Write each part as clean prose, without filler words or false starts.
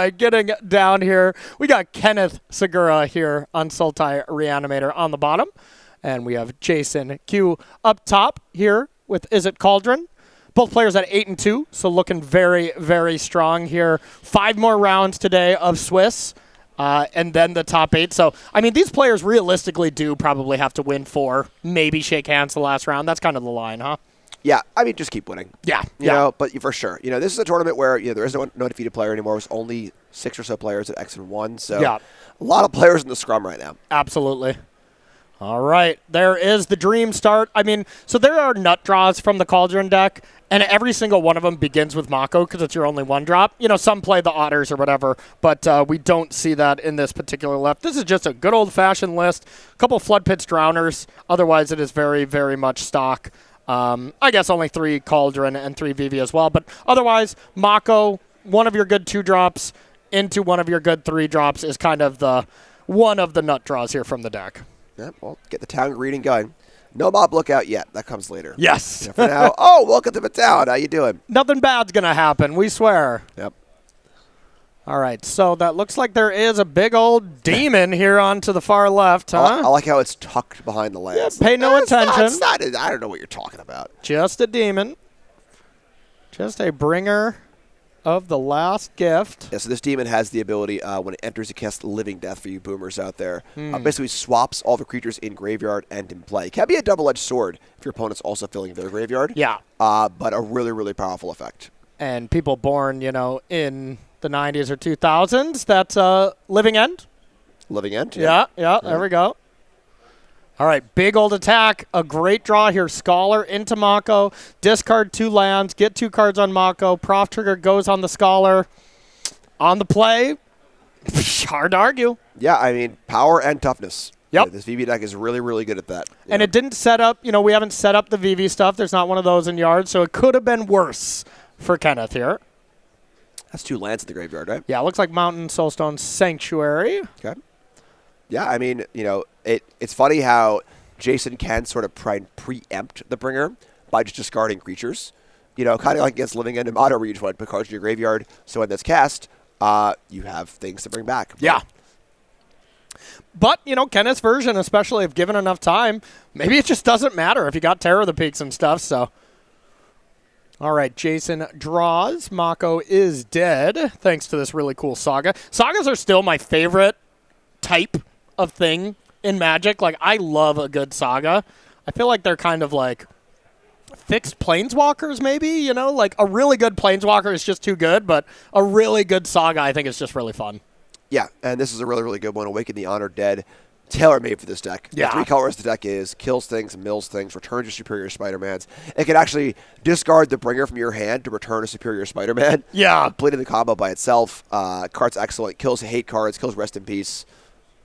right, getting down here. We got Kenneth Segura here on Sultai Reanimator on the bottom. And we have Jason Q up top here with Is It Cauldron. Both players at 8-2, so looking very, very strong here. 5 more rounds today of Swiss, and then the top 8. So, I mean, these players realistically do probably have to win 4, maybe shake hands the last round. That's kind of the line, huh? Yeah, I mean, just keep winning. Yeah. You know, but for sure. You know, this is a tournament where there is no defeated player anymore. There's only 6 or so players at X and 1, so a lot of players in the scrum right now. Absolutely. All right, there is the dream start. I mean, so there are nut draws from the Cauldron deck, and every single one of them begins with Mako because it's your only one drop. You know, some play the Otters or whatever, but we don't see that in this particular list. This is just a good old-fashioned list. A couple Flood Pits Drowners. Otherwise, it is very, very much stock. I guess only 3 Cauldron and 3 VV as well, but otherwise, Mako, one of your good 2 drops into one of your good 3 drops is kind of the one of the nut draws here from the deck. Yeah, well, get the town greeting going. No mob lookout yet. That comes later. Yes. For now, welcome to the town. How you doing? Nothing bad's going to happen. We swear. Yep. All right, so that looks like there is a big old demon here on to the far left, huh? I like how it's tucked behind the lance. Yeah, pay no attention. It's not, I don't know what you're talking about. Just a demon. Just a bringer of the last gift. Yeah, so this demon has the ability, when it enters, to cast Living Death for you boomers out there. Basically swaps all the creatures in graveyard and in play. Can be a double-edged sword if your opponent's also filling their graveyard. Yeah. But a really, really powerful effect. And people born, in the 90s or 2000s, that's Living End. Living End? Yeah, there we go. All right, big old attack. A great draw here. Scholar into Mako. Discard 2 lands. Get 2 cards on Mako. Prof Trigger goes on the Scholar. On the play. Hard to argue. Yeah, I mean, power and toughness. Yep. Yeah, this VV deck is really, really good at that. And it didn't set up, we haven't set up the VV stuff. There's not one of those in Yard, so it could have been worse for Kenneth here. That's 2 lands in the graveyard, right? Yeah, it looks like Mountain Soulstone Sanctuary. Okay. Yeah, I mean, it's funny how Jason can sort of try and preempt the bringer by just discarding creatures. Kind of like against Living End and Mono, where you just want to put cards in your graveyard, so when that's cast, you have things to bring back. Yeah. But, Kenneth's version, especially if given enough time, maybe it just doesn't matter if you got Terror of the Peaks and stuff, so. All right, Jason draws. Mako is dead, thanks to this really cool saga. Sagas are still my favorite type of thing in Magic. Like, I love a good saga. I feel like they're kind of like fixed planeswalkers, maybe, Like, a really good planeswalker is just too good, but a really good saga, I think, is just really fun. Yeah, and this is a really, really good one. Awaken the Honored Dead. Tailor-made for this deck. Yeah. The 3 colors the deck is: kills things, mills things, returns your superior Spider-Mans. It can actually discard the bringer from your hand to return a superior Spider-Man. Yeah. Completing the combo by itself. Card's excellent. Kills hate cards, kills Rest in Peace.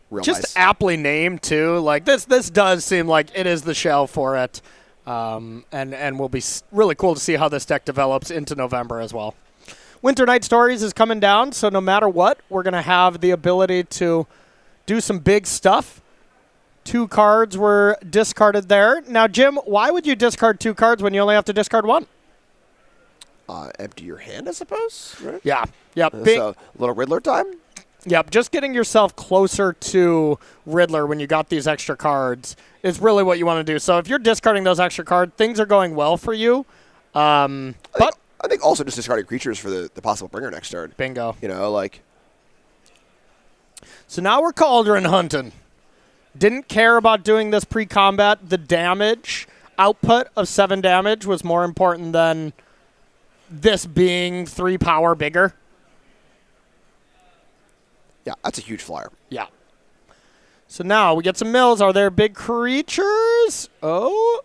Real just nice. Aptly named, too. Like, this does seem like it is the shell for it. And will be really cool to see how this deck develops into November as well. Winter Night Stories is coming down, so no matter what, we're going to have the ability to do some big stuff. 2 cards were discarded there. Now, Jim, why would you discard 2 cards when you only have to discard 1? Empty your hand, I suppose. Right? Yeah. Yep. So, a little Riddler time? Yep. Just getting yourself closer to Riddler when you got these extra cards is really what you want to do. So if you're discarding those extra cards, things are going well for you. I think also just discarding creatures for the possible bringer next turn. Bingo. So now we're Cauldron hunting. Didn't care about doing this pre-combat. The damage output of 7 damage was more important than this being 3 power bigger. Yeah, that's a huge flyer. Yeah. So now we get some mills. Are there big creatures? Oh,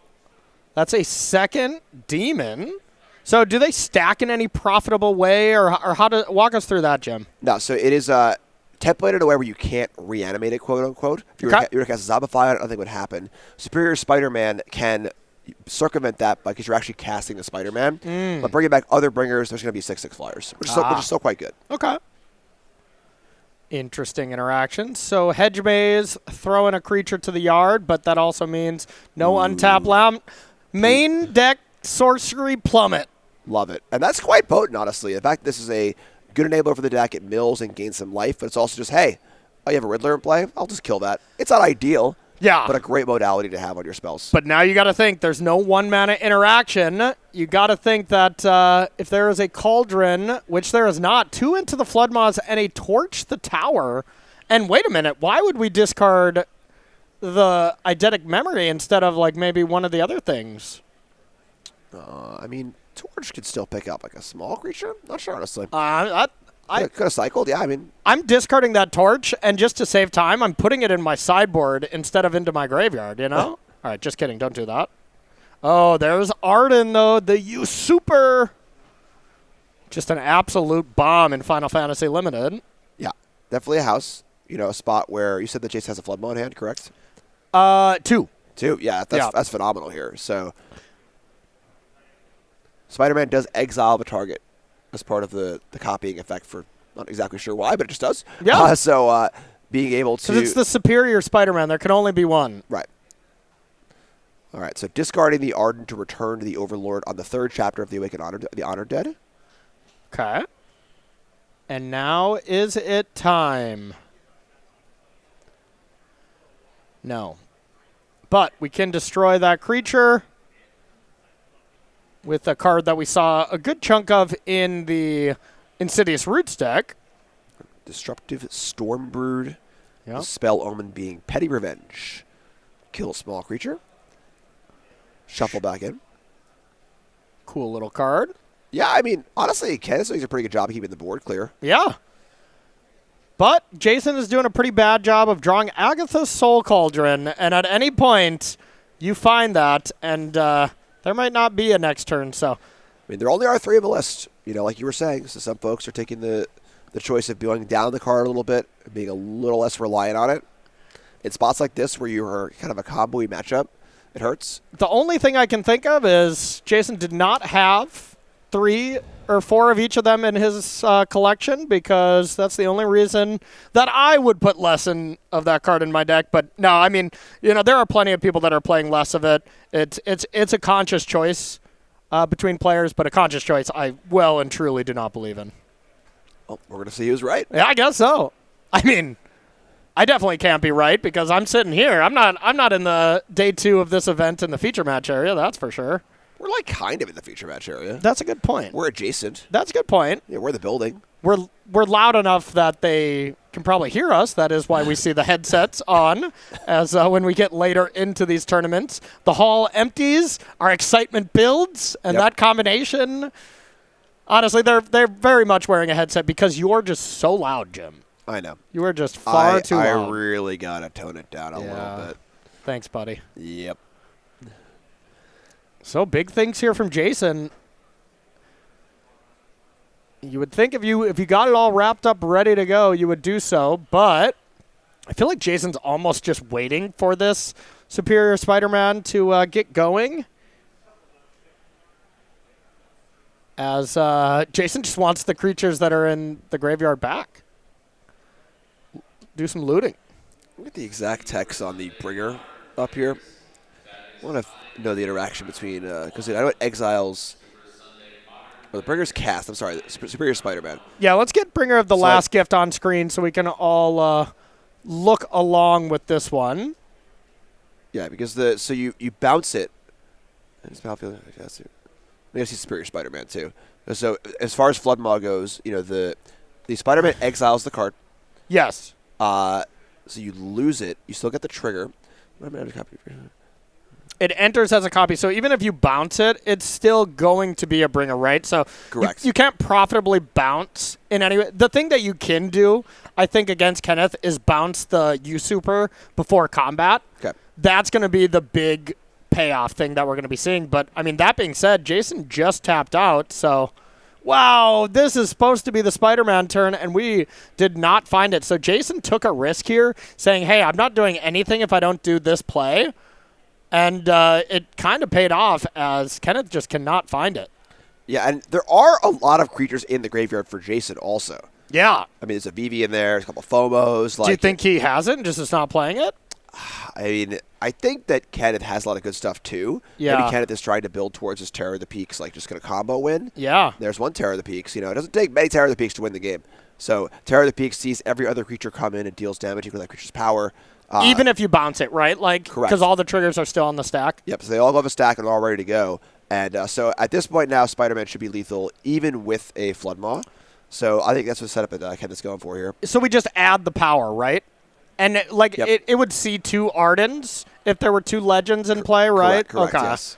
that's a second demon. So do they stack in any profitable way, or how to walk us through that, Jim? No, so it is templated in a way where you can't reanimate it, quote unquote. If you were to cast a Zombify, I don't think it would happen. Superior Spider-Man can circumvent that because you're actually casting the Spider-Man. But bringing back other bringers, there's going to be 6/6 flyers, which is still quite good. Okay. Interesting interaction. So Hedge Maze throwing a creature to the yard, but that also means no untap lamp. Main deck sorcery plummet. Love it. And that's quite potent, honestly. In fact, this is a good enabler for the deck. It mills and gains some life, but it's also just, hey, oh, you have a Riddler in play? I'll just kill that. It's not ideal, but a great modality to have on your spells. But now you got to think there's no 1-mana interaction. You got to think that if there is a Cauldron, which there is not, 2 into the Floodmaws and a Torch the Tower. And wait a minute, why would we discard the Eidetic Memory instead of like maybe one of the other things? I mean, Torch could still pick up like a small creature. Not sure, honestly. I could have cycled. Yeah, I mean, I'm discarding that Torch, and just to save time, I'm putting it in my sideboard instead of into my graveyard. You know? All right, just kidding. Don't do that. Oh, there's Arden though, the Usurper. Just an absolute bomb in Final Fantasy Limited. Yeah, definitely a house. You know, a spot where you said that Jace has a Floodmaw in hand, correct? 2. 2, yeah, that's phenomenal here. So, Spider-Man does exile the target as part of the copying effect for not exactly sure why, but it just does. Yeah. So, being able to... Because it's the superior Spider-Man. There can only be one. Right. All right, so discarding the Arden to return to the Overlord on the 3rd chapter of the Awakened the Honored Dead. Okay. And now is it time? No. But we can destroy that creature with a card that we saw a good chunk of in the Insidious Roots deck. Disruptive Stormbrood. Yep. The spell omen being Petty Revenge. Kill a small creature. Shuffle back in. Cool little card. Yeah, I mean, honestly, Kenneth does a pretty good job of keeping the board clear. Yeah. But Jason is doing a pretty bad job of drawing Agatha's Soul Cauldron, and at any point, you find that, and there might not be a next turn, so... I mean, there only are 3 of the list, you know, like you were saying, so some folks are taking the choice of going down the card a little bit, and being a little less reliant on it. In spots like this where you are kind of a combo-y matchup, it hurts. The only thing I can think of is Jason did not have 3 or 4 of each of them in his collection, because that's the only reason that I would put less of that card in my deck. But no, I mean, you know, there are plenty of people that are playing less of it. It's a conscious choice between players, but a conscious choice I well and truly do not believe in. Well, we're going to see who's right. Yeah, I guess so. I mean, I definitely can't be right because I'm sitting here. I'm not in the day 2 of this event in the feature match area, that's for sure. We're like kind of in the feature match area. That's a good point. We're adjacent. That's a good point. Yeah, we're the building. We're loud enough that they can probably hear us. That is why we see the headsets on as when we get later into these tournaments. The hall empties, our excitement builds, and that combination, honestly, they're very much wearing a headset because you're just so loud, Jim. I know. You are just far too loud. I really got to tone it down a little bit. Thanks, buddy. Yep. So big things here from Jason. You would think if you got it all wrapped up, ready to go, you would do so. But I feel like Jason's almost just waiting for this Superior Spider-Man to get going. As Jason just wants the creatures that are in the graveyard back. Do some looting. Look at the exact text on the bringer up here. I want to know the interaction between, because I know it exiles, or the bringer's cast, I'm sorry, Superior Spider-Man. Yeah, let's get Bringer of the Last Gift on screen so we can all look along with this one. Yeah, because so you bounce it. I see Superior Spider-Man too. So as far as Floodmaw goes, you know, the Spider-Man exiles the card. Yes. So you lose it. You still get the trigger. It enters as a copy, so even if you bounce it, it's still going to be a bringer, right? So correct. You can't profitably bounce in any way. The thing that you can do, I think, against Kenneth is bounce the Usurper before combat. Okay. That's going to be the big payoff thing that we're going to be seeing. But, I mean, that being said, Jason just tapped out, so... Wow, this is supposed to be the Spider-Man turn, and we did not find it. So Jason took a risk here, saying, hey, I'm not doing anything if I don't do this play. And it kind of paid off as Kenneth just cannot find it. Yeah, and there are a lot of creatures in the graveyard for Jason also. Yeah. I mean, there's a Vivi in there, there's a couple Phobos. Do you think he has it and just is not playing it? I mean, I think that Kenneth has a lot of good stuff too. Yeah. Maybe Kenneth is trying to build towards his Terror of the Peaks, like just going to combo win. Yeah. There's one Terror of the Peaks. It doesn't take many Terror of the Peaks to win the game. So Terror of the Peaks sees every other creature come in and deals damage equal to that creature's power. Even if you bounce it, right? Like, because all the triggers are still on the stack. Yep, so they all have a stack and are all ready to go. And so at this point now, Spider-Man should be lethal even with a Flood Maw. So I think that's what setup that Kenneth's going for here. So we just add the power, right? And it would see 2 Ardens if there were 2 Legends in play, right? Correct, okay. Yes.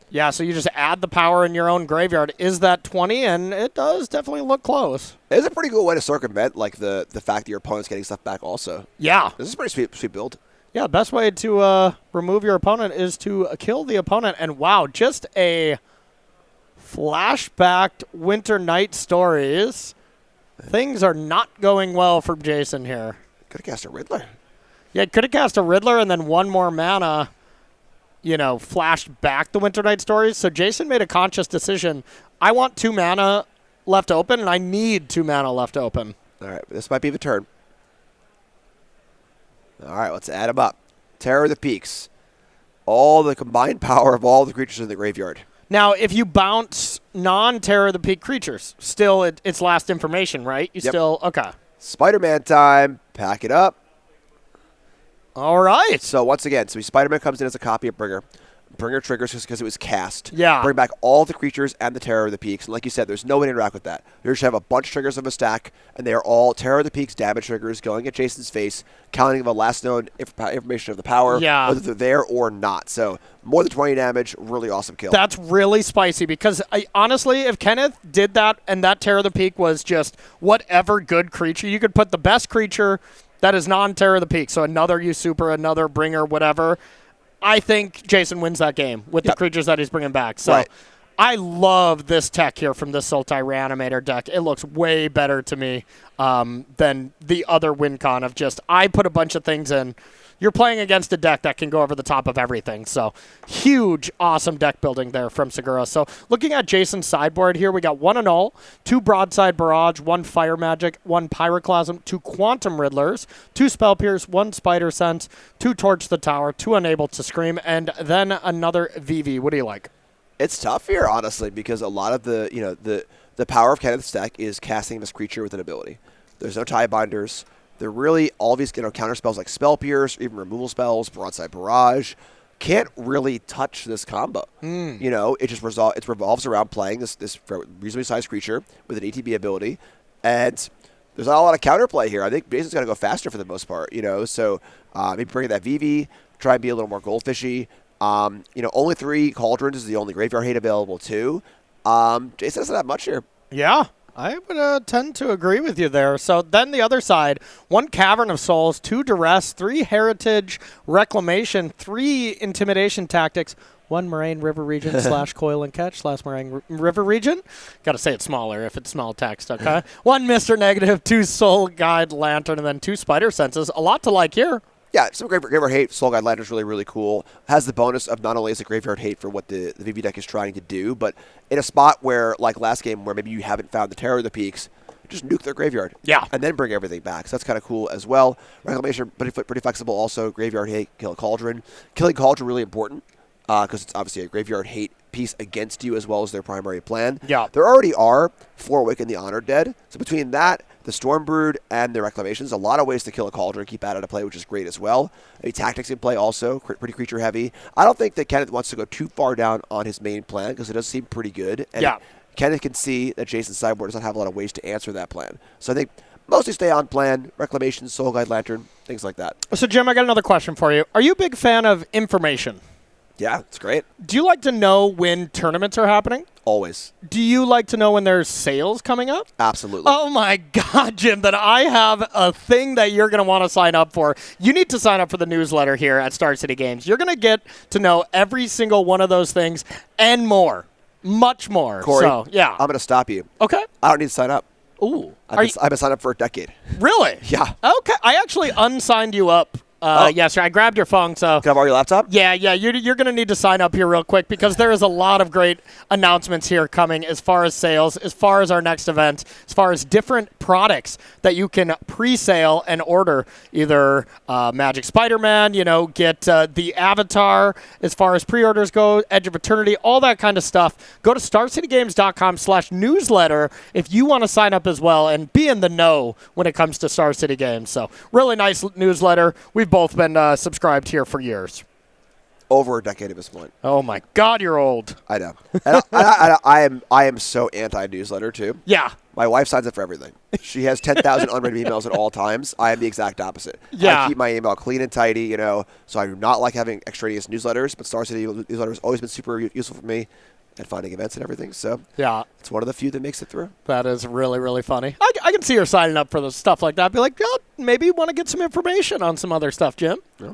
Yeah, so you just add the power in your own graveyard. Is that 20? And it does definitely look close. It's a pretty cool way to circumvent the fact that your opponent's getting stuff back also. Yeah. This is a pretty sweet build. Yeah, best way to remove your opponent is to kill the opponent. And wow, just a flashbacked Winter Night Stories. Things are not going well for Jason here. Could have cast a Riddler. Yeah, could have cast a Riddler and then 1 more mana, flashed back the Winter Night Stories. So Jason made a conscious decision. I want 2 mana left open, and I need 2 mana left open. All right, this might be the turn. All right, let's add them up. Terror of the Peaks. All the combined power of all the creatures in the graveyard. Now, if you bounce non-Terror of the Peak creatures, still it's last information, right? Okay. Spider-Man time. Pack it up. All right. So once again, Spider-Man comes in as a copy of Bringer. Bringer triggers just because it was cast. Yeah. Bring back all the creatures and the Terror of the Peaks. And like you said, there's no way to interact with that. You just have a bunch of triggers of a stack, and they are all Terror of the Peaks damage triggers going at Jason's face, counting the last known information of the power, whether they're there or not. So more than 20 damage, really awesome kill. That's really spicy because, honestly, if Kenneth did that and that Terror of the Peak was just whatever good creature, you could put the best creature that is non-Terror of the Peak, so another Usurper, another Bringer, whatever. I think Jason wins that game with the creatures that he's bringing back. So I love this tech here from this Sultai Reanimator deck. It looks way better to me than the other win con of just I put a bunch of things in. You're playing against a deck that can go over the top of everything. So huge, awesome deck building there from Segura. So looking at Jason's sideboard here, we got 1 Annul, 2 Broadside Barrage, 1 Fire Magic, 1 Pyroclasm, 2 Quantum Riddlers, 2 Spell Pierce, 1 Spider Sense, 2 Torch the Tower, 2 Unable to Scream, and then another VV. What do you like? It's tough here, honestly, because a lot of the power of Kenneth's deck is casting this creature with an ability. There's no tie binders. They're really all these counter spells like Spell Pierce, even removal spells, Broadside Barrage, can't really touch this combo. It just revolves around playing this reasonably sized creature with an ATB ability, and there's not a lot of counterplay here. I think Jason's got to go faster for the most part. So maybe bring in that VV, try and be a little more goldfishy. Only 3 Cauldrons is the only graveyard hate available too. Jason doesn't have much here. Yeah. I would tend to agree with you there. So then the other side, 1 Cavern of Souls, 2 Duress, 3 Heritage Reclamation, 3 Intimidation Tactics, 1 Moraine River Region / Coil and Catch / Moraine River Region. Got to say it smaller if it's small text, okay? 1 Mr. Negative, 2 Soul Guide Lantern, and then 2 Spider Senses. A lot to like here. Yeah, some graveyard hate. Soul Guide Lantern is really, really cool. Has the bonus of not only is it graveyard hate for what the VV deck is trying to do, but in a spot where, like last game, where maybe you haven't found the Terror of the Peaks, just nuke their graveyard. Yeah. And then bring everything back. So that's kind of cool as well. Reclamation, pretty flexible also. Graveyard hate, kill a Cauldron. Killing Cauldron really important because it's obviously a graveyard hate piece against you as well as their primary plan. Yeah. There already are 4 Awaken the Honored Dead. So between that, the Stormbrood, and the Reclamations, a lot of ways to kill a Cauldron, keep out of play, which is great as well. Any tactics in play also, pretty creature heavy. I don't think that Kenneth wants to go too far down on his main plan because it does seem pretty good. And Kenneth can see that Jason's sideboard does not have a lot of ways to answer that plan. So I think mostly stay on plan, Reclamation, Soul Guide Lantern, things like that. So Jim, I got another question for you. Are you a big fan of information? Yeah, it's great. Do you like to know when tournaments are happening? Always. Do you like to know when there's sales coming up? Absolutely. Oh, my God, Jim, then I have a thing that you're going to want to sign up for. You need to sign up for the newsletter here at Star City Games. You're going to get to know every single one of those things and more, much more. Corey, so, yeah. I'm going to stop you. Okay. I don't need to sign up. Ooh. I've been signed up for a decade. Really? Yeah. Okay. I actually unsigned you up Yes, I grabbed your phone, so. Can I borrow your laptop? Yeah, you're going to need to sign up here real quick because there is a lot of great announcements here coming as far as sales, as far as our next event, as far as different products that you can pre-sale and order. Either Magic Spider-Man, get the Avatar as far as pre-orders go, Edge of Eternity, all that kind of stuff. Go to StarCityGames.com/newsletter if you want to sign up as well and be in the know when it comes to Star City Games. So really nice newsletter. We've both been subscribed here for years. Over a decade at this point. Oh my God, you're old. I know. And I am so anti-newsletter too. Yeah. My wife signs up for everything. She has 10,000 unread emails at all times. I am the exact opposite. Yeah. I keep my email clean and tidy, so I do not like having extraneous newsletters, but Star City newsletter has always been super useful for me at finding events and everything. So yeah, it's one of the few that makes it through. That is really, really funny. I can see her signing up for the stuff like that. Be like, yeah, maybe you want to get some information on some other stuff, Jim. Yeah.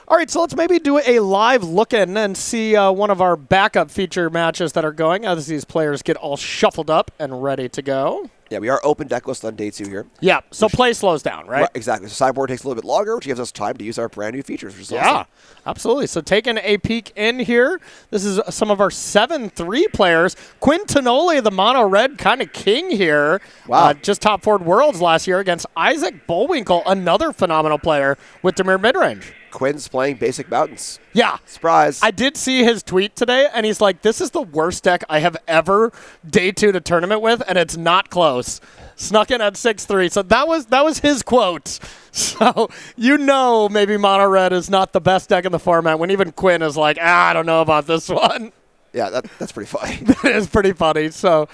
All right, so let's maybe do a live look-in and see one of our backup feature matches that are going as these players get all shuffled up and ready to go. Yeah, we are open deck list on day 2 here. Yeah, so play slows down, right? Exactly. So sideboard takes a little bit longer, which gives us time to use our brand new features, which is awesome. Absolutely. So taking a peek in here, this is some of our 7-3 players. Quintanoli, the mono-red kind of king here. Wow. Just top 4 Worlds last year against Isaac Bullwinkle, another phenomenal player with Dimir midrange. Quinn's playing basic mountains. Yeah. Surprise. I did see his tweet today, and he's like, this is the worst deck I have ever day 2'd a tournament with, and it's not close. Snuck in at 6-3. So that was his quote. So maybe Mono Red is not the best deck in the format when even Quinn is like, I don't know about this one. Yeah, that's pretty funny. That is pretty funny. So,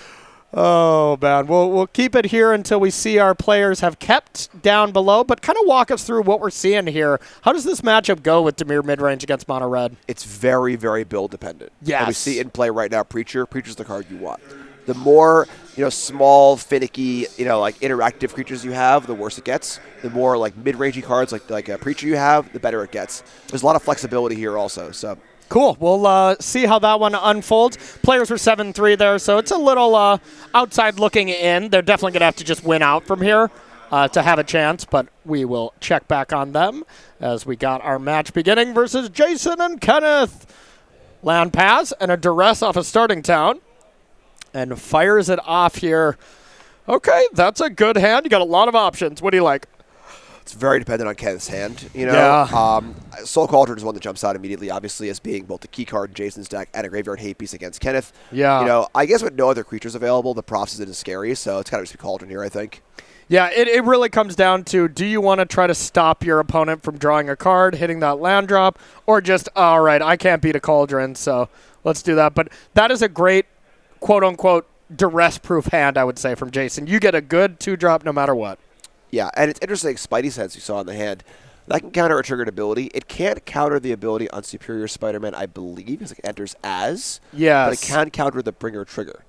oh, man. We'll keep it here until we see our players have kept down below, but kind of walk us through what we're seeing here. How does this matchup go with Dimir midrange against Mono Red? It's very, very build dependent. Yes. And we see in play right now, Preacher's the card you want. The more, small, finicky, like interactive creatures you have, the worse it gets. The more like mid-rangey cards like a Preacher you have, the better it gets. There's a lot of flexibility here also, so. Cool. We'll see how that one unfolds. Players were 7-3 there, so it's a little outside looking in. They're definitely going to have to just win out from here to have a chance, but we will check back on them as we got our match beginning versus Jason and Kenneth. Land pass and a duress off of starting town and fires it off here. Okay, that's a good hand. You got a lot of options. What do you like? It's very dependent on Kenneth's hand. Yeah. Soul Cauldron is one that jumps out immediately, obviously, as being both the key card in Jason's deck and a graveyard hate piece against Kenneth. Yeah. I guess with no other creatures available, the props isn't as scary, so it's kind of just a Cauldron here, I think. Yeah, it really comes down to, do you want to try to stop your opponent from drawing a card, hitting that land drop, or just, all right, I can't beat a Cauldron, so let's do that. But that is a great, quote-unquote, duress-proof hand, I would say, from Jason. You get a good 2-drop no matter what. Yeah, and it's interesting, Spidey Sense you saw in the hand, that can counter a triggered ability. It can't counter the ability on Superior Spider-Man, I believe, because it enters as. Yes. But it can counter the Bringer trigger.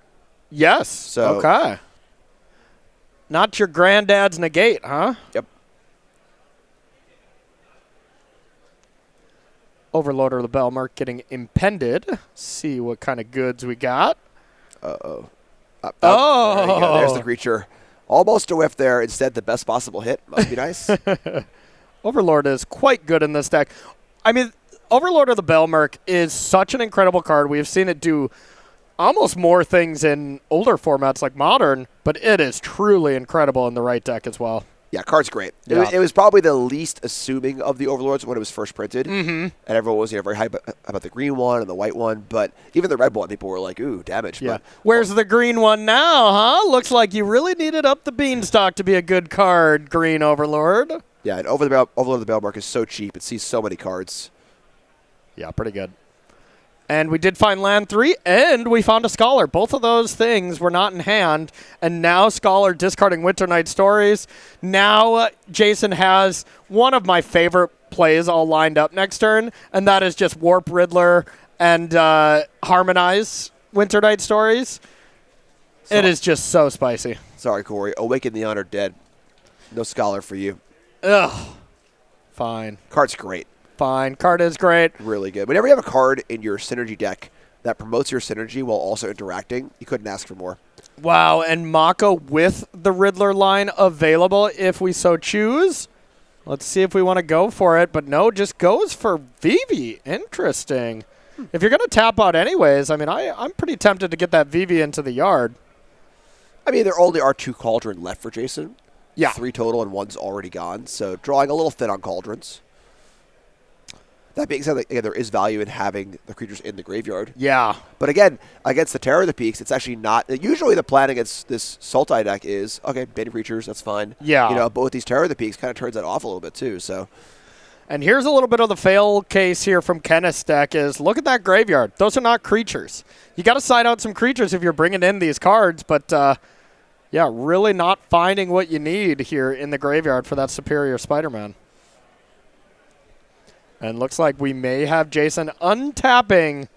Yes. So, okay. Not your granddad's negate, huh? Yep. Overlord of the Belmark getting impended. See what kind of goods we got. Uh-oh. Oh! There you go. There's the creature. Almost a whiff there. Instead, the best possible hit. Must be nice. Overlord is quite good in this deck. I mean, Overlord of the Belmark is such an incredible card. We've seen it do almost more things in older formats like Modern, but it is truly incredible in the right deck as well. Yeah, card's great. Yeah. It was probably the least assuming of the Overlords when it was first printed. Mm-hmm. And everyone was very hype about the green one and the white one. But even the red one, people were like, ooh, damage. Yeah. But, Where's the green one now, huh? Looks like you really needed up the beanstalk to be a good card, Green Overlord. Yeah, and Overlord of the Belmark is so cheap. It sees so many cards. Yeah, pretty good. And we did find land 3, and we found a Scholar. Both of those things were not in hand, and now Scholar discarding Winter Night Stories. Now Jason has one of my favorite plays all lined up next turn, and that is just Warp Riddler and Harmonize Winter Night Stories. It is just so spicy. Sorry, Corey. Awaken the Honored Dead. No Scholar for you. Ugh. Fine. Card's great. Fine. Card is great. Really good. Whenever you have a card in your synergy deck that promotes your synergy while also interacting, you couldn't ask for more. Wow, and Mako with the Riddler line available if we so choose. Let's see if we want to go for it. But no, just goes for Vivi. Interesting. If you're going to tap out anyways, I mean, I'm pretty tempted to get that Vivi into the yard. I mean, there only are 2 Cauldron left for Jason. Yeah. 3 total, and 1's already gone. So drawing a little thin on Cauldrons. That being said, again, there is value in having the creatures in the graveyard. Yeah. But again, against the Terror of the Peaks, it's actually not. Usually the plan against this Sultai deck is, okay, bane creatures, that's fine. Yeah. But with these Terror of the Peaks, kind of turns that off a little bit too. So. And here's a little bit of the fail case here from Kenneth's deck is, look at that graveyard. Those are not creatures. You got to side out some creatures if you're bringing in these cards, but yeah, really not finding what you need here in the graveyard for that Superior Spider-Man. And looks like we may have Jason untapping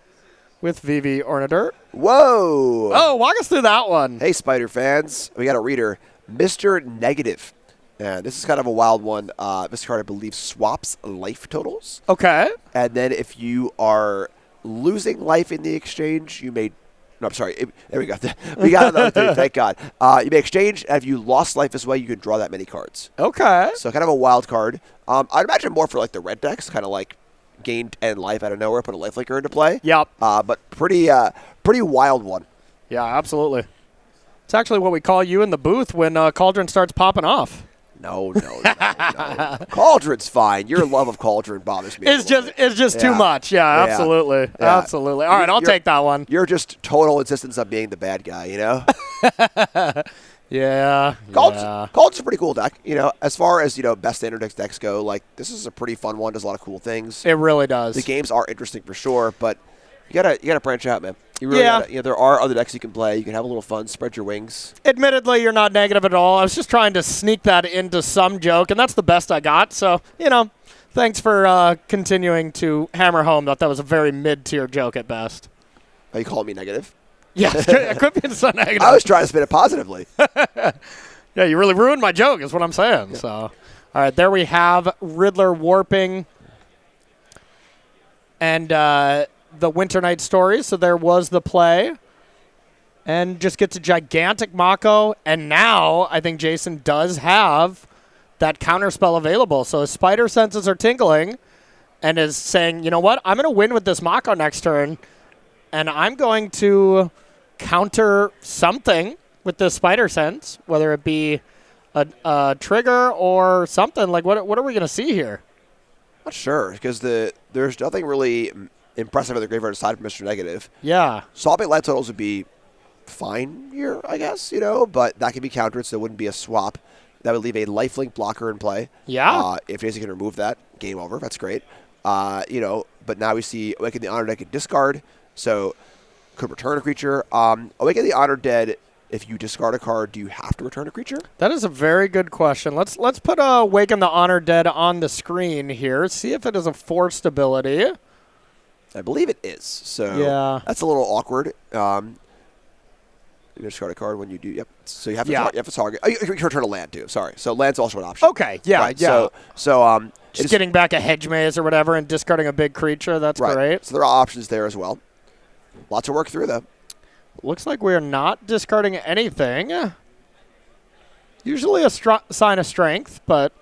with Vivi Ornadur. Whoa! Oh, walk us through that one. Hey, Spider fans. We got a reader, Mr. Negative. This is kind of a wild one. This card, I believe, swaps life totals. Okay. And then if you are losing life in the exchange, you may... No, I'm sorry. There we go. We got another thing, thank God. You may exchange, and if you lost life as well, you can draw that many cards. Okay. So kind of a wild card. I'd imagine more for like the red decks, kind of like gain 10 life out of nowhere, put a lifelinker into play. Yep. But pretty wild one. Yeah, absolutely. It's actually what we call you in the booth when Cauldron starts popping off. No. Cauldron's fine. Your love of Cauldron bothers me. It's just too much. Yeah, absolutely. Yeah. Absolutely. All right, I'll take that one. You're just total insistence on being the bad guy, you know? Yeah. Cauldron's a pretty cool deck. As far as, best standard decks go, like, this is a pretty fun one. Does a lot of cool things. It really does. The games are interesting for sure, but you gotta branch out, man. You really gotta, there are other decks you can play. You can have a little fun, spread your wings. Admittedly, you're not negative at all. I was just trying to sneak that into some joke, and that's the best I got. So, thanks for continuing to hammer home that was a very mid-tier joke at best. Are you calling me negative? Yeah, it could be so negative. I was trying to spin it positively. Yeah, you really ruined my joke is what I'm saying. Yeah. So, all right, there we have Riddler warping and the Winter Night Stories. So there was the play. And just gets a gigantic Mako. And now I think Jason does have that counterspell available. So his spider senses are tingling and is saying, you know what? I'm going to win with this Mako next turn. And I'm going to counter something with the spider sense, whether it be a trigger or something. Like, what are we going to see here? Not sure, because there's nothing really impressive in the graveyard aside from Mr. Negative. Yeah. Swapping life totals would be fine here, I guess, but that can be countered, so it wouldn't be a swap. That would leave a lifelink blocker in play. Yeah. If Jason can remove that, game over. That's great. But now we see Awaken the Honor deck and discard, so could return a creature. Awaken the Honor Dead, if you discard a card, do you have to return a creature? That is a very good question. Let's put Awaken the Honor Dead on the screen here. See if it is a forced ability. I believe it is. So yeah. That's a little awkward. You discard a card when you do. Yep. So you have to target. You can return a land too. Sorry. So land's also an option. Okay. Yeah. Right. Yeah. So just getting back a hedge maze or whatever and discarding a big creature. That's great. So there are options there as well. Lots to work through though. Looks like we're not discarding anything. Usually a sign of strength, but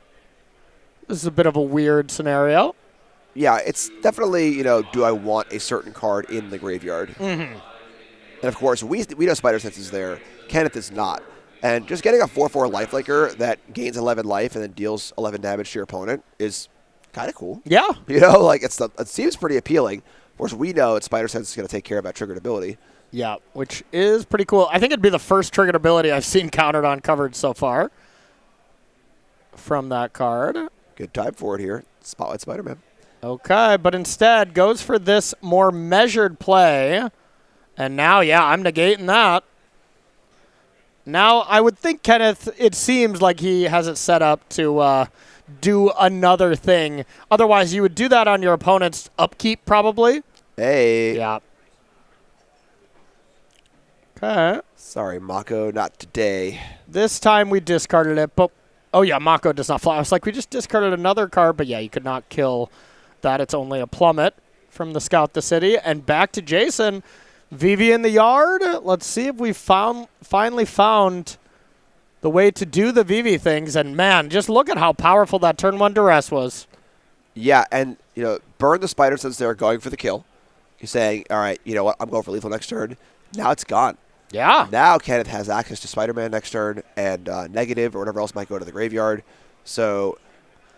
this is a bit of a weird scenario. Yeah, it's definitely, do I want a certain card in the graveyard? Mm-hmm. And, of course, we know Spider Sense is there. Kenneth is not. And just getting a 4/4 lifelinker that gains 11 life and then deals 11 damage to your opponent is kind of cool. Yeah. It seems pretty appealing. Of course, we know that Spider Sense is going to take care of that triggered ability. Yeah, which is pretty cool. I think it'd be the first triggered ability I've seen countered on covered so far from that card. Good time for it here. Spotlight Spider-Man. Okay, but instead goes for this more measured play. And now, I'm negating that. Now, I would think Kenneth, it seems like he has it set up to do another thing. Otherwise, you would do that on your opponent's upkeep, probably. Hey. Yeah. Okay. Sorry, Mako, not today. This time we discarded it, but... Oh, yeah, Mako does not fly. I was like, we just discarded another card, but yeah, you could not kill that. It's only a plummet from the Scout the City. And back to Jason. Vivi in the yard. Let's see if we finally found the way to do the VV things. And, man, just look at how powerful that turn 1 duress was. Yeah, and, burn the spider since they're going for the kill. You're saying, all right, you know what, I'm going for lethal next turn. Now it's gone. Yeah. Now Kenneth has access to Spider-Man next turn and negative or whatever else might go to the graveyard. So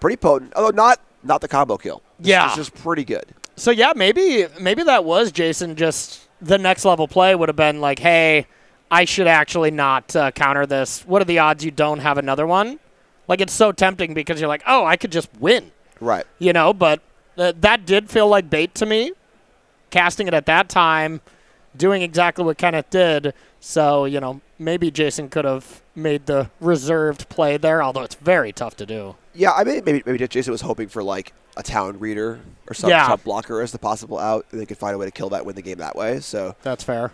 pretty potent, although not the combo kill. Yeah. It's just pretty good. So, yeah, maybe that was Jason just the next level play would have been like, hey, I should actually not counter this. What are the odds you don't have another one? Like, it's so tempting because you're like, oh, I could just win. Right. But that did feel like bait to me. Casting it at that time, doing exactly what Kenneth did. So, maybe Jason could have made the reserved play there, although it's very tough to do. Yeah, I mean, maybe Jason was hoping for, like, a town reader or some blocker as the possible out, and they could find a way to kill that, win the game that way. So that's fair.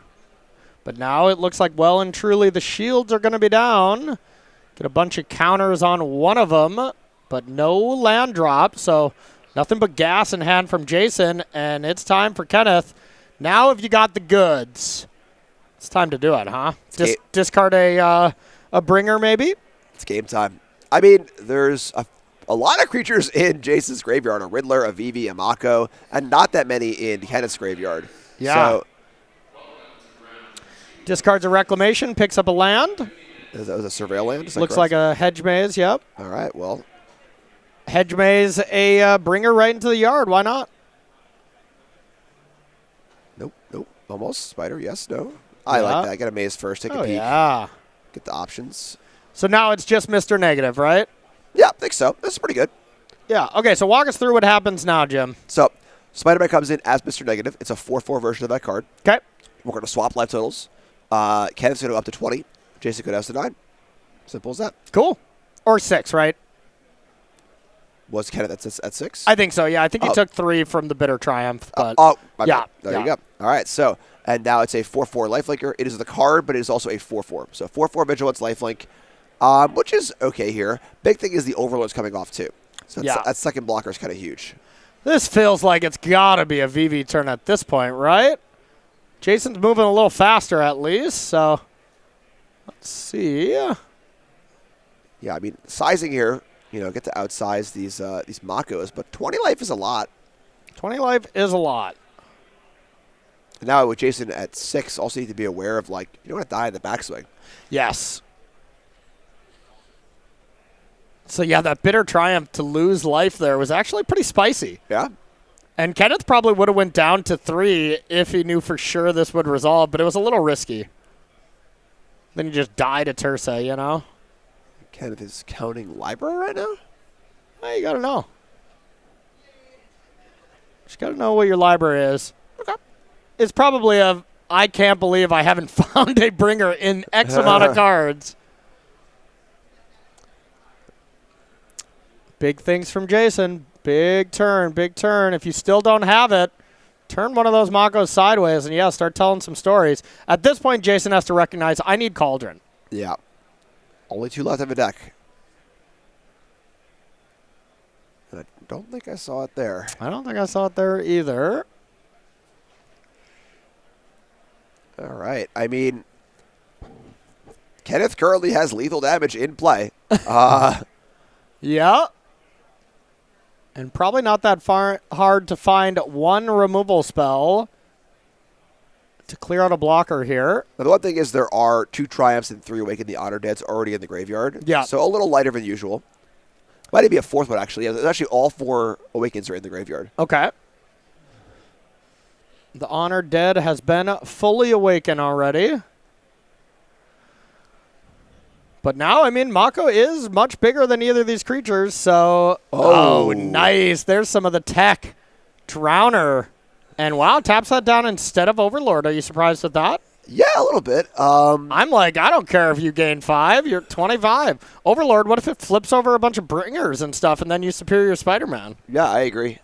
But now it looks like well and truly the shields are going to be down. Get a bunch of counters on one of them, but no land drop, so nothing but gas in hand from Jason, and it's time for Kenneth. Now if you got the goods, it's time to do it, huh? Discard a bringer maybe? It's game time. I mean, there's a lot of creatures in Jason's graveyard, a Riddler, a Vivi, a Mako, and not that many in Kenneth's graveyard. Yeah. So, discards a Reclamation, picks up a land. That was a Surveil land? Looks like a Hedge Maze, yep. All right, well. Hedge Maze, a bringer right into the yard. Why not? Nope. Almost. Spider, yes, no. I like that. Get a maze first, take a peek. Yeah. Get the options. So now it's just Mr. Negative, right? Yeah, I think so. This is pretty good. Yeah. Okay, so walk us through what happens now, Jim. So, Spider-Man comes in as Mr. Negative. It's a 4/4 version of that card. Okay. We're going to swap life totals. Kenneth's going to go up to 20. Jason goes to 9. Simple as that. Cool. Or 6, right? Was Kenneth at 6? I think so, yeah. I think he took 3 from the Bitter Triumph. But yeah. There you go. All right, so, and now it's a 4/4 lifelinker. It is the card, but it is also a 4/4. So 4/4 Vigilance lifelink, which is okay here. Big thing is the Overlord's coming off, too. So that second blocker is kind of huge. This feels like it's got to be a VV turn at this point, right? Jason's moving a little faster at least, so let's see. Yeah, I mean, sizing here, get to outsize these Makos, but 20 life is a lot. 20 life is a lot. And now with Jason at 6, also need to be aware of, you don't want to die in the backswing. Yes. So, yeah, that Bitter Triumph to lose life there was actually pretty spicy. Yeah. And Kenneth probably would have went down to 3 if he knew for sure this would resolve, but it was a little risky. Then you just die to Tersa, Kenneth is counting library right now? Well, you got to know. Just got to know what your library is. Okay. It's probably I can't believe I haven't found a bringer in X amount of cards. Big things from Jason. Big turn. If you still don't have it, turn one of those Makos sideways and, start telling some stories. At this point, Jason has to recognize, I need Cauldron. Yeah. Only 2 left of the deck. And I don't think I saw it there. I don't think I saw it there either. All right. I mean, Kenneth currently has lethal damage in play. Yeah. And probably not that hard to find one removal spell to clear out a blocker here. Now, the one thing is there are 2 Triumphs and 3 Awaken the Honor Deads already in the graveyard. Yeah. So a little lighter than usual. Might be a 4th one, actually. Yeah, actually, all 4 Awakens are in the graveyard. Okay. The Honor Dead has been fully awakened already. But now, Mako is much bigger than either of these creatures, so... Oh, nice. There's some of the tech. Drowner. And wow, taps that down instead of Overlord. Are you surprised at that? Yeah, a little bit. I'm like, I don't care if you gain 5. You're 25. Overlord, what if it flips over a bunch of bringers and stuff, and then you Superior Spider-Man? Yeah, I agree.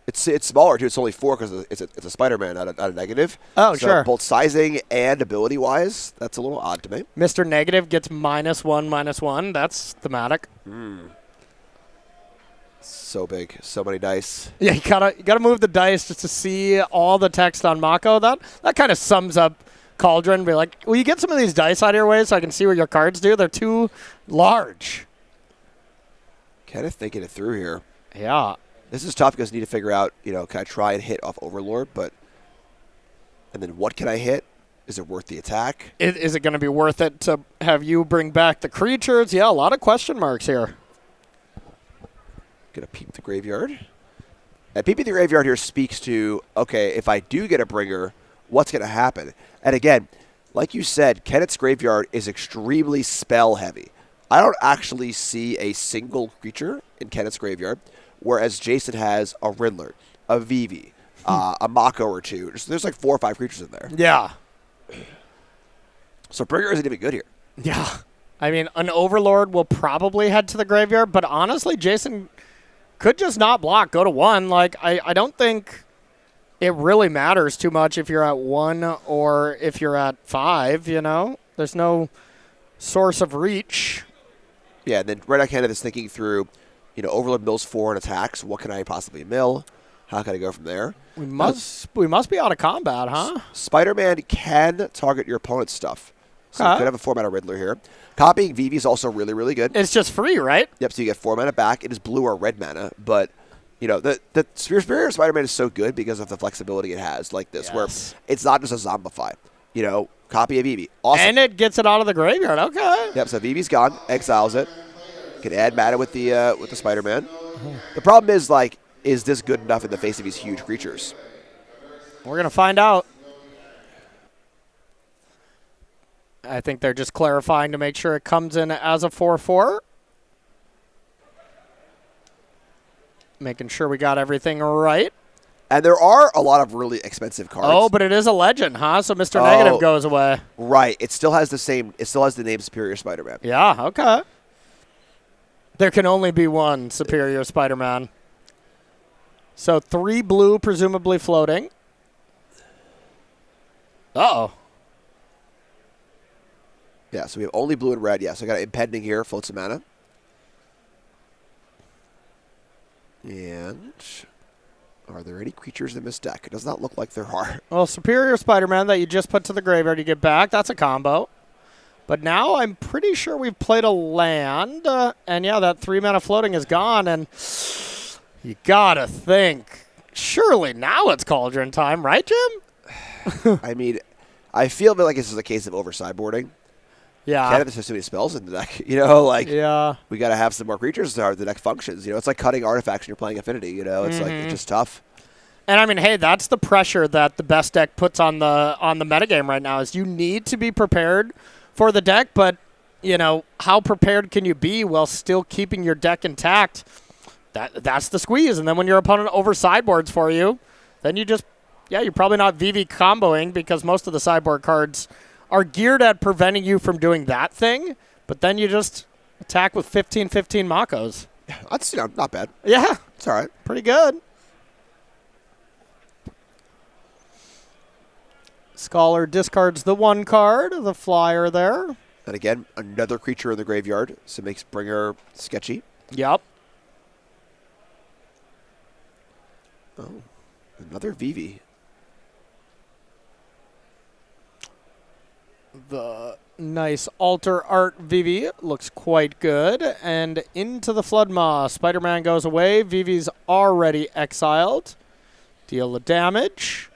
It's smaller, too. It's only 4 because it's a Spider-Man, not a negative. Oh, so sure. Both sizing and ability-wise, that's a little odd to me. Mr. Negative gets -1/-1. That's thematic. So big. So many dice. Yeah, you gotta move the dice just to see all the text on Mako. That kind of sums up Cauldron, be like, will you get some of these dice out of your way so I can see what your cards do? They're too large. Kenneth thinking it through here. Yeah. This is tough because I need to figure out, can I try and hit off Overlord, and then what can I hit? Is it worth the attack? Is it going to be worth it to have you bring back the creatures? Yeah, a lot of question marks here. Gonna peep the graveyard. And peeping the graveyard here speaks to, okay, if I do get a bringer, what's going to happen? And again, like you said, Kenneth's graveyard is extremely spell heavy. I don't actually see a single creature in Kenneth's graveyard, whereas Jason has a Riddler, a Vivi, a Mako or two. There's like 4 or 5 creatures in there. Yeah. So bringer isn't even good here. Yeah. I mean, an Overlord will probably head to the graveyard, but honestly, Jason could just not block, go to 1. Like, I don't think it really matters too much if you're at 1 or if you're at 5, There's no source of reach. Yeah, and then right now Kenneth is thinking through, Overlord mills 4 and attacks. What can I possibly mill? How can I go from there? We must be out of combat, huh? Spider-Man can target your opponent's stuff. So you could have a 4-mana Riddler here. Copying Vivi is also really, really good. It's just free, right? Yep, so you get 4 mana back. It is blue or red mana, but the Superior Spider-Man is so good because of the flexibility it has, like this, where it's not just a zombify. Copy of Vivi. Awesome. And it gets it out of the graveyard. Okay. Yep, so Vivi's gone, exiles it. Can add mana with the Spider-Man. The problem is this good enough in the face of these huge creatures? We're going to find out. I think they're just clarifying to make sure it comes in as a 4/4. Making sure we got everything right. And there are a lot of really expensive cards. Oh, but it is a legend, huh? So Mr. Negative goes away. Right. It still has the name Superior Spider-Man. Yeah, okay. There can only be one Superior Spider-Man. So 3 blue, presumably floating. Uh-oh. Yeah, so we have only blue and red. Yeah, so I got impending here, float some mana. And are there any creatures in this deck? It does not look like there are. Well, Superior Spider-Man that you just put to the graveyard, you get back. That's a combo. But now I'm pretty sure we've played a land. And yeah, that 3-mana floating is gone. And you got to think, surely now it's Cauldron time, right, Jim? I mean, I feel like this is a case of over-sideboarding. Yeah. Kenneth has too many spells in the deck. Yeah. We got to have some more creatures so the deck functions. It's like cutting artifacts when you're playing Affinity. It's like it's just tough. And I mean, hey, that's the pressure that the best deck puts on the metagame right now. Is you need to be prepared for the deck, but how prepared can you be while still keeping your deck intact? That's the squeeze. And then when your opponent over sideboards for you, then you're probably not VV comboing because most of the sideboard cards are geared at preventing you from doing that thing, but then you just attack with 15 Makos. That's not bad. Yeah. It's all right. Pretty good. Scholar discards the 1 card, the flyer there. And again, another creature in the graveyard, so it makes Bringer sketchy. Yep. Oh, another Vivi. The nice altar art Vivi looks quite good. And into the Floodmaw. Spider-Man goes away. Vivi's already exiled. Deal the damage.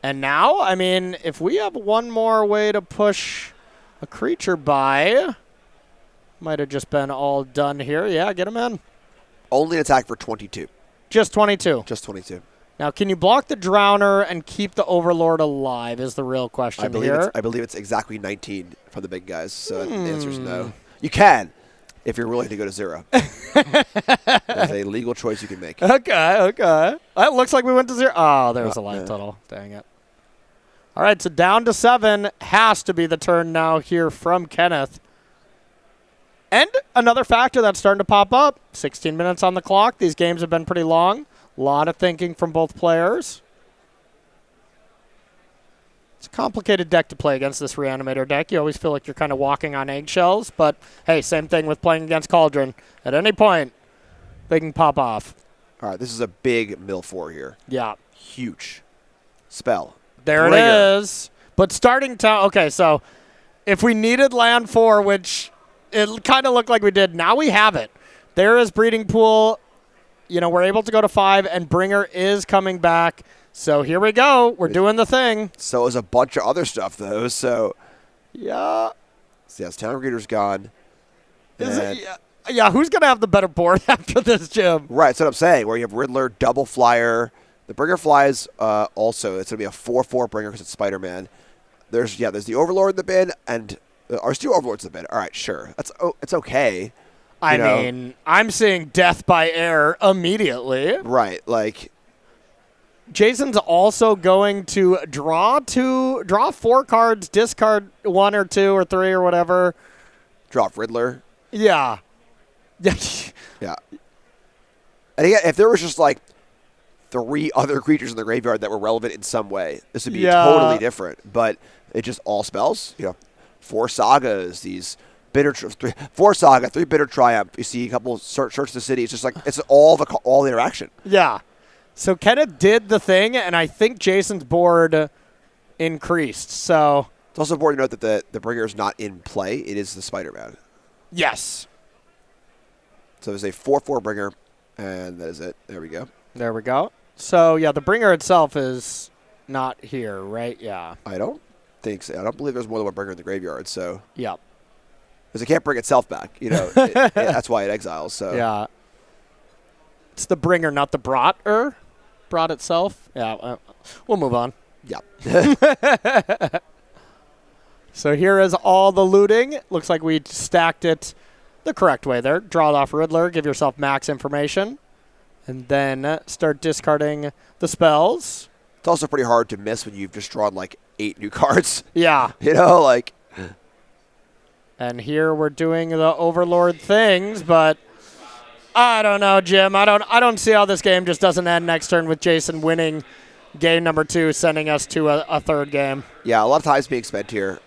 And now, I mean, if we have one more way to push a creature by, might have just been all done here. Yeah, get him in. Only an attack for 22. Just 22. Just 22. Now, can you block the Drowner and keep the Overlord alive is the real question here. I believe it's exactly 19 from the big guys, so the answer is no. You can, if you're willing to go to 0. That's a legal choice you can make. Okay. It looks like we went to 0. Oh, there was a life total. Dang it. All right, so down to 7 has to be the turn now here from Kenneth. And another factor that's starting to pop up, 16 minutes on the clock. These games have been pretty long. A lot of thinking from both players. It's a complicated deck to play against this Reanimator deck. You always feel like you're kind of walking on eggshells. But, hey, same thing with playing against Cauldron. At any point, they can pop off. All right, this is a big mill 4 here. Yeah. Huge. Spell. There Bringer. it is. But starting town, okay, so if we needed land 4, which it kind of looked like we did, now we have it. There is breeding pool. We're able to go to 5, and Bringer is coming back. So here we go. We're doing the thing. So is a bunch of other stuff, though. So, yeah. So, yes, Town Greeter's gone. Yeah, who's going to have the better board after this, Jim? Right, that's what I'm saying, where you have Riddler, Double Flyer. The Bringer flies also. It's going to be a 4/4 Bringer because it's Spider-Man. There's the Overlord in the bin, and there's 2 Overlords in the bin. All right, sure. It's okay. I mean, I'm seeing death by air immediately. Right, like... Jason's also going to draw 4 cards, discard 1 or 2 or 3 or whatever. Draw Riddler. Yeah. Yeah. And again, if there was just like 3 other creatures in the graveyard that were relevant in some way, this would be totally different. But it just all spells. 4 sagas, these bitter 4 saga, 3 bitter triumph. You see a couple search the city. It's just like it's all the interaction. Yeah. So Kenneth did the thing, and I think Jason's board increased. So it's also important to note that the Bringer is not in play. It is the Spider-Man. Yes. So there's a 4/4 Bringer, and that is it. There we go. There we go. So, yeah, the Bringer itself is not here, right? Yeah. I don't think so. I don't believe there's more than 1 Bringer in the graveyard, so. Yep. Because it can't bring itself back. That's why it exiles. So. Yeah. It's the Bringer, not the Broughter. Brought itself. Yeah, we'll move on. Yep. So here is all the looting. Looks like we stacked it the correct way there. Draw off Riddler, give yourself max information, and then start discarding the spells. It's also pretty hard to miss when you've just drawn like 8 new cards. Yeah. like. And here we're doing the Overlord things, but I don't know, Jim. I don't see how this game just doesn't end next turn with Jason winning game number 2, sending us to a third game. Yeah, a lot of time's being spent here.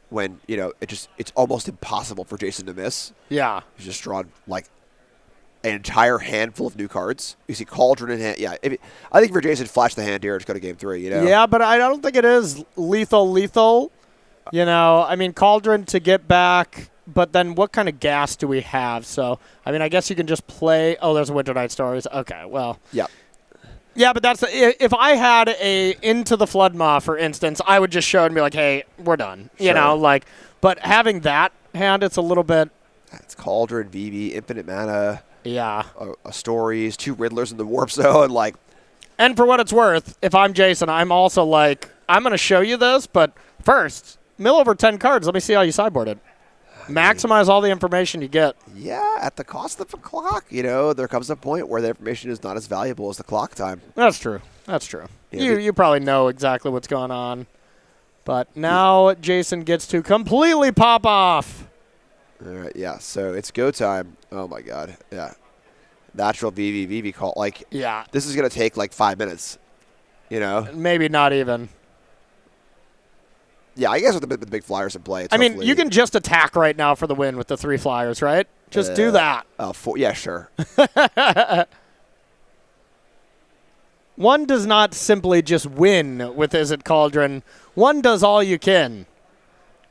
When it's almost impossible for Jason to miss. Yeah, he's just drawn like an entire handful of new cards. You see Cauldron in hand. Yeah, I think for Jason, flash the hand here. Just go to game 3. Yeah, but I don't think it is lethal. I mean Cauldron to get back. But then what kind of gas do we have? So, I mean, I guess you can just play. Oh, there's Winter Night Stories. Okay, well. Yeah. Yeah, but that's if I had a Into the Flood Maw, for instance, I would just show it and be like, hey, we're done. Sure. But having that hand, it's a little bit. It's Cauldron, VV, infinite mana. Yeah. Stories, 2 Riddlers in the Warp Zone, And for what it's worth, if I'm Jason, I'm also like, I'm going to show you this, but first, mill over 10 cards. Let me see how you sideboard it. Maximize all the information you get. Yeah, at the cost of a clock. There comes a point where the information is not as valuable as the clock time. That's true. You probably know exactly what's going on. But now Jason gets to completely pop off. All right, yeah, so it's go time. Oh, my God. Yeah. Natural VV call. Yeah. This is going to take 5 minutes, Maybe not even. Yeah, I guess with the big flyers in play. I mean, you can just attack right now for the win with the 3 flyers, right? Just do that. Yeah, sure. One does not simply just win with Izzet Cauldron. One does all you can.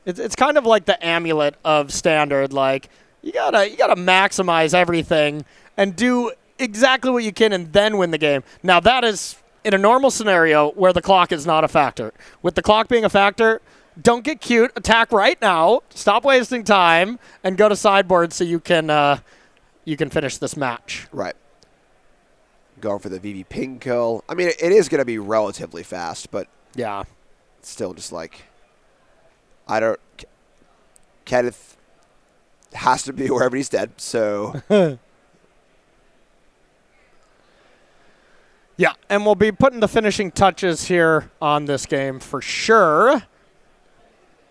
It's kind of like the amulet of Standard. You gotta maximize everything and do exactly what you can and then win the game. Now that is in a normal scenario where the clock is not a factor. With the clock being a factor, don't get cute. Attack right now. Stop wasting time and go to sideboard so you can finish this match. Right. Going for the VV ping kill. I mean, it is going to be relatively fast, but yeah, still just Kenneth has to be wherever he's dead, so. Yeah, and we'll be putting the finishing touches here on this game for sure.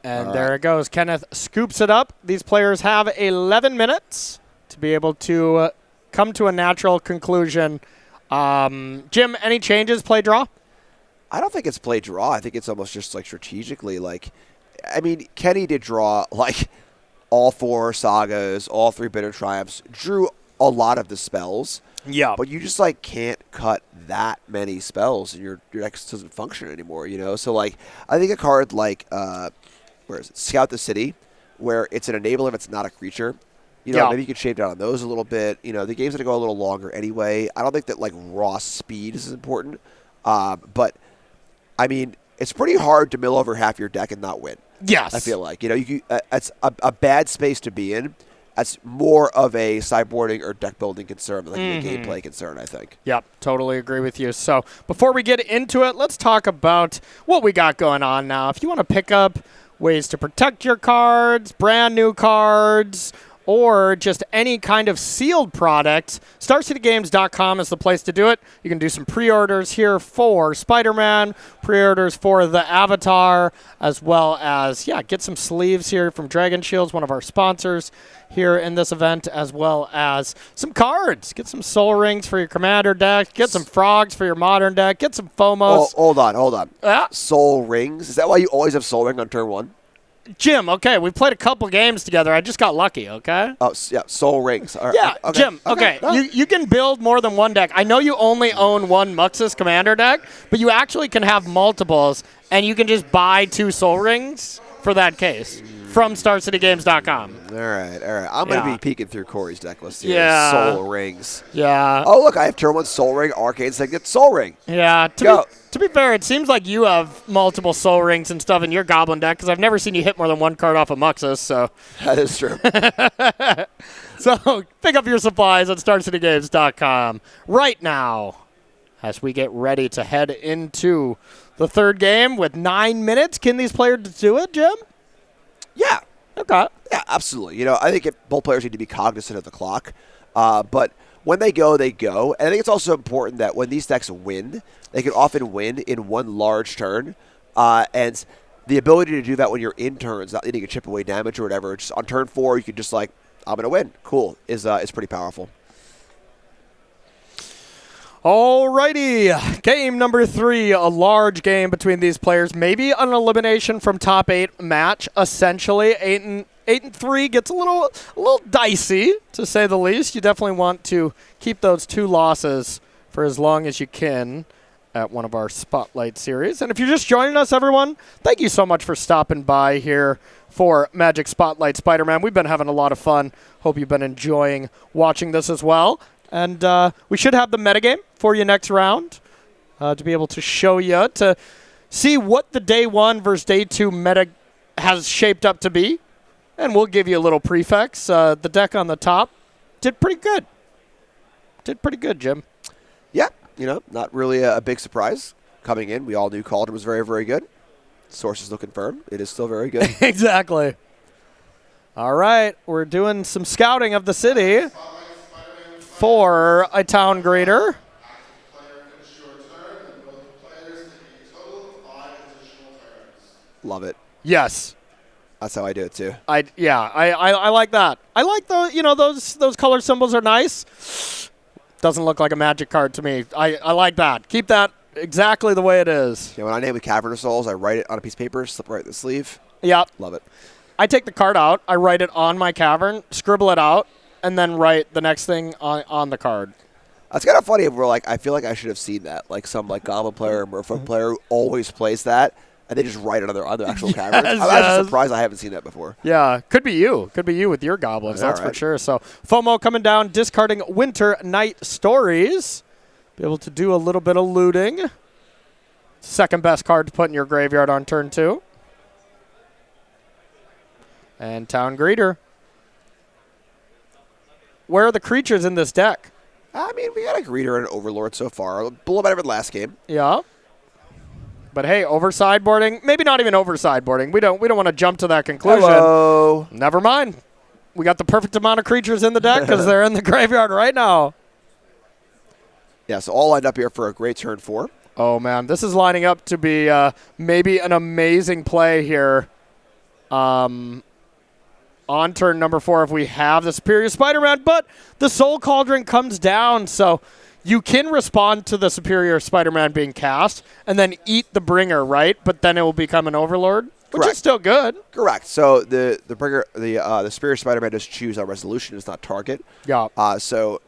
And there it goes. Kenneth scoops it up. These players have 11 minutes to be able to come to a natural conclusion. Jim, any changes, play draw? I don't think it's play draw. I think it's almost just strategically. I mean, Kenny did draw all 4 sagas, all 3 bitter triumphs, drew a lot of the spells. Yeah. But you just like can't cut that many spells, and your deck just doesn't function anymore. So like I think a card like where is it? Scout the City, where it's an enabler if it's not a creature. Maybe you could shape down on those a little bit. The game's going to go a little longer anyway. I don't think that, like, raw speed is important. But, I mean, it's pretty hard to mill over half your deck and not win. Yes. I feel like. It's a bad space to be in. That's more of a sideboarding or deck building concern than a gameplay concern, I think. Yep, totally agree with you. So before we get into it, let's talk about what we got going on now. If you want to pick up ways to protect your cards, brand new cards, or just any kind of sealed product, StarCityGames.com is the place to do it. You can do some pre-orders here for Spider-Man, pre-orders for the Avatar, as well as, get some sleeves here from Dragon Shields, one of our sponsors here in this event, as well as some cards. Get some Soul Rings for your Commander deck. Get some Frogs for your Modern deck. Get some Fomos. Oh, hold on. Soul Rings? Is that why you always have Soul Ring on turn 1? Jim, okay, we've played a couple games together. I just got lucky, okay? Oh, yeah, Soul Rings. All right. Yeah, okay. Jim, okay. You can build more than one deck. I know you only own one Muxus Commander deck, but you actually can have multiples, and you can just buy 2 Soul Rings for that case from StarCityGames.com. All right. I'm going to be peeking through Corey's deck list here. Yeah. Soul Rings. Yeah. Oh, look, I have turn 1 Soul Ring, Arcane Signet, Soul Ring. Yeah. To be fair, it seems like you have multiple Soul Rings and stuff in your Goblin deck, because I've never seen you hit more than one card off of Muxus, so. That is true. So pick up your supplies at StarCityGames.com right now as we get ready to head into the third game with 9 minutes. Can these players do it, Jim? Yeah. Okay. Yeah, absolutely. I think both players need to be cognizant of the clock. But when they go, they go. And I think it's also important that when these decks win, they can often win in one large turn. And the ability to do that when you're in turns, not needing to chip away damage or whatever, just on turn 4, you can just like, I'm going to win. Cool. Is pretty powerful. Alrighty, game number 3, a large game between these players. Maybe an elimination from top 8 match, essentially. 8 and 3 gets a little dicey, to say the least. You definitely want to keep those 2 losses for as long as you can at one of our Spotlight series. And if you're just joining us, everyone, thank you so much for stopping by here for Magic Spotlight Spider-Man. We've been having a lot of fun. Hope you've been enjoying watching this as well. And we should have the metagame for you next round to be able to show you, to see what the day 1 versus day 2 meta has shaped up to be. And we'll give you a little prefix. The deck on the top did pretty good. Jim. Yeah, not really a big surprise coming in. We all knew Cauldron was very, very good. Sources will confirm it is still very good. Exactly. All right, we're doing some scouting of the city for a town greeter. Love it. Yes. That's how I do it too. I like that. I like those color symbols are nice. Doesn't look like a Magic card to me. I like that. Keep that exactly the way it is. Yeah, when I name the Cavern of Souls, I write it on a piece of paper, slip right in the sleeve. Yep. Love it. I take the card out, I write it on my Cavern, scribble it out, and then write the next thing on the card. That's kind of funny. Where I feel like I should have seen that. Like some Goblin player or Merfolk player who always plays that, and they just write it on their actual Caverns. I'm actually surprised I haven't seen that before. Yeah, could be you. Could be you with your Goblins, that's right. For sure. So FOMO coming down, discarding Winter Night Stories. Be able to do a little bit of looting. Second best card to put in your graveyard on turn 2. And Town Greeter. Where are the creatures in this deck? I mean, we got a Greeter and an Overlord so far. A little better than last game. Yeah. But hey, over sideboarding, maybe not even over sideboarding. We don't want to jump to that conclusion. Hello. Never mind. We got the perfect amount of creatures in the deck because they're in the graveyard right now. Yeah, so all lined up here for a great turn 4. Oh, man. This is lining up to be maybe an amazing play here on turn number 4 if we have the Superior Spider-Man. But the Soul Cauldron comes down, so you can respond to the Superior Spider-Man being cast and then eat the Bringer, right? But then it will become an Overlord, which Correct. is still good. Correct. So the Bringer, the Superior Spider-Man does choose our resolution, does not target. Yeah. So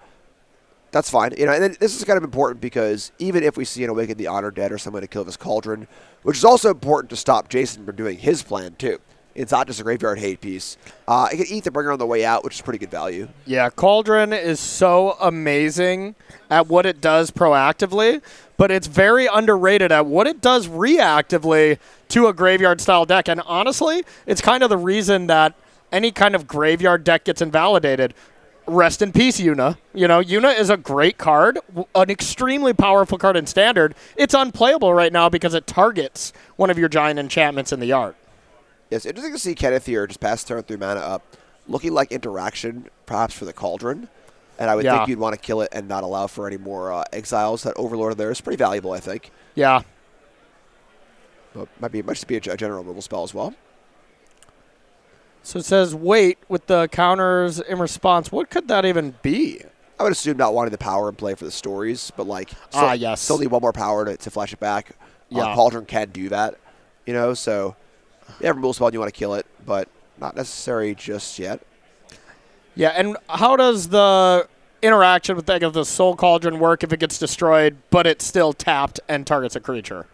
That's fine. And then this is kind of important because even if we see an Awaken the Honor Dead or someone to kill this Cauldron, which is also important to stop Jason from doing his plan too. It's not just a graveyard hate piece. It can eat the Bringer on the way out, which is pretty good value. Yeah, Cauldron is so amazing at what it does proactively, but it's very underrated at what it does reactively to a graveyard-style deck. And honestly, it's kind of the reason that any kind of graveyard deck gets invalidated. Rest in peace, Yuna. Yuna is a great card, an extremely powerful card in Standard. It's unplayable right now because it targets one of your giant enchantments in the yard. Yes, interesting to see Kenneth here just pass turn through mana up, looking like interaction perhaps for the Cauldron. And I would think you'd want to kill it and not allow for any more exiles. That Overlord there is pretty valuable, I think. Yeah. But might just be a general removal spell as well. So it says wait with the counters in response. What could that even be? I would assume not wanting the power in play for the stories, but yes. still need one more power to flash it back. Yeah. Cauldron can do that, so you have removal spell and you want to kill it, but not necessary just yet. Yeah, and how does the interaction with the Soul Cauldron work if it gets destroyed, but it's still tapped and targets a creature?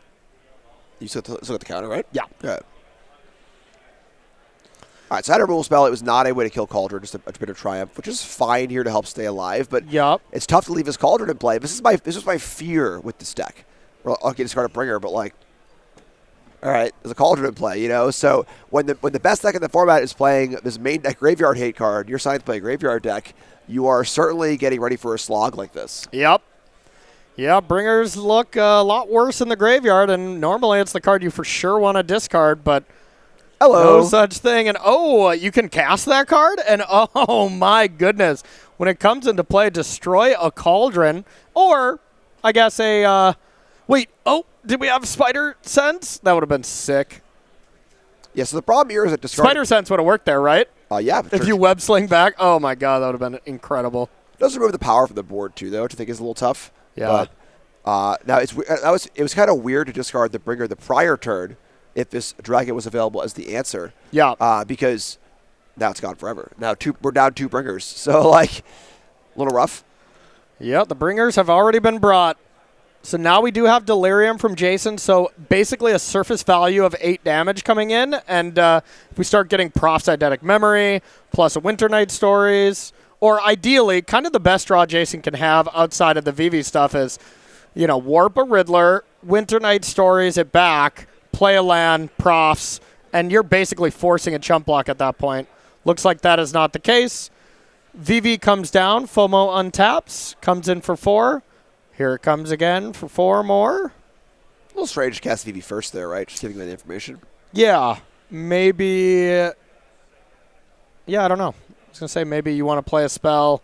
You still got the counter, right? Yeah. Good. All right, so I had a removal spell. It was not a way to kill Cauldron, just a bit of triumph, which is fine here to help stay alive, but it's tough to leave his Cauldron in play. This was my fear with this deck. Well, okay, discard a Bringer, but all right, there's a Cauldron in play, So when the best deck in the format is playing this main deck graveyard hate card, you're signed to play a graveyard deck, you are certainly getting ready for a slog like this. Yep. Yeah, Bringers look a lot worse in the graveyard, and normally it's the card you for sure want to discard, but hello. No such thing. And you can cast that card, and oh my goodness. When it comes into play, destroy a Cauldron, or I guess did we have Spider Sense? That would have been sick. Yeah, so the problem here is that Spider Sense would have worked there, right? Yeah. If you web sling back, oh my god, that would have been incredible. It does remove the power from the board too, though, which I think is a little tough. Yeah. But now it was kind of weird to discard the Bringer the prior turn if this Dragon was available as the answer. Yeah. Because now it's gone forever. Now we're down 2 Bringers, so a little rough. Yeah, the Bringers have already been brought. So now we do have Delirium from Jason, so basically a surface value of 8 damage coming in, and if we start getting Proph's Eidetic Memory, plus a Winter Night Stories, or ideally, kind of the best draw Jason can have outside of the VV stuff is, Warp a Riddler, Winter Night Stories it back, play a land, Prophs, and you're basically forcing a chump block at that point. Looks like that is not the case. VV comes down, FOMO untaps, comes in for 4. Here it comes again for 4 more. A little strange to cast VV first there, right? Just giving them the information. Yeah, maybe. Yeah, I don't know. I was going to say maybe you want to play a spell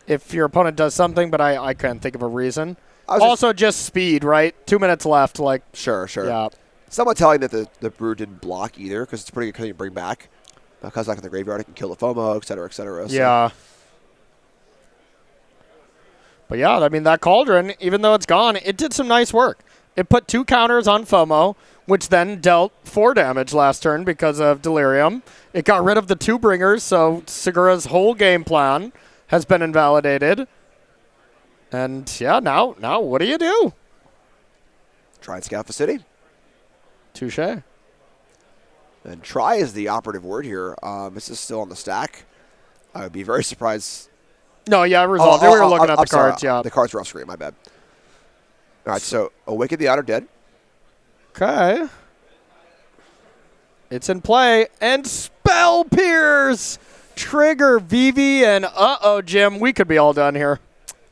if your opponent does something, but I can't think of a reason. Also, just speed, right? 2 minutes left. Sure. Yeah. Somewhat telling that the Brew didn't block either, because it's pretty good to bring back. Because back in the graveyard, it can kill the FOMO, et cetera, et cetera. Yeah. But yeah, I mean, that Cauldron, even though it's gone, it did some nice work. It put 2 counters on FOMO, which then dealt 4 damage last turn because of Delirium. It got rid of the 2 Bringers, so Segura's whole game plan has been invalidated. And yeah, now what do you do? Try and scout the city. Touche. And try is the operative word here. This is still on the stack. I would be very surprised. No, yeah, resolved. We were looking at the cards, yeah. The cards were off screen, my bad. All right, so Awaken the Honor Dead. Okay. It's in play. And Spell Pierce! Trigger, VV, and Jim, we could be all done here.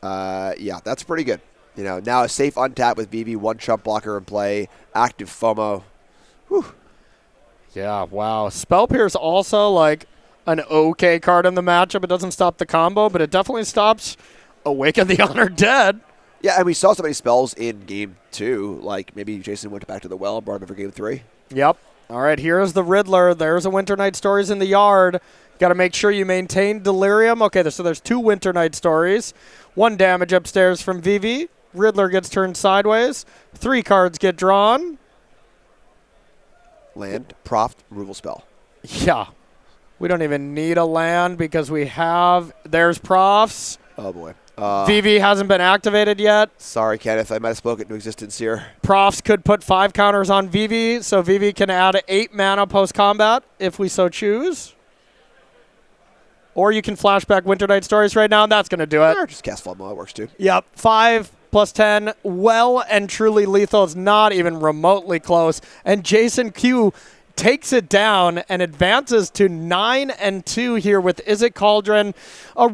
Yeah, that's pretty good. Now a safe untap with VV, 1 chump blocker in play, active FOMO. Whew. Yeah, wow. Spell Pierce also, an okay card in the matchup. It doesn't stop the combo, but it definitely stops Awaken the Honor Dead. Yeah, and we saw so many spells in Game 2. Maybe Jason went back to the well and brought him for Game 3. Yep. All right, here's the Riddler. There's a Winter Night Stories in the yard. Got to make sure you maintain Delirium. Okay, so there's 2 Winter Night Stories. 1 damage upstairs from VV. Riddler gets turned sideways. 3 cards get drawn. Land, Proph, removal spell. Yeah. We don't even need a land because we have... There's Profs. Oh, boy. VV hasn't been activated yet. Sorry, Kenneth. I might have spoken into existence here. Profs could put 5 counters on VV, so VV can add 8 mana post-combat if we so choose. Or you can flashback Winter Night Stories right now, and that's going to do it. Or just cast Flood Maw. It works, too. Yep. 5 plus 10. Well and truly lethal. It's not even remotely close. And Jason Q takes it down and advances to 9-2 here with Izzet Cauldron. A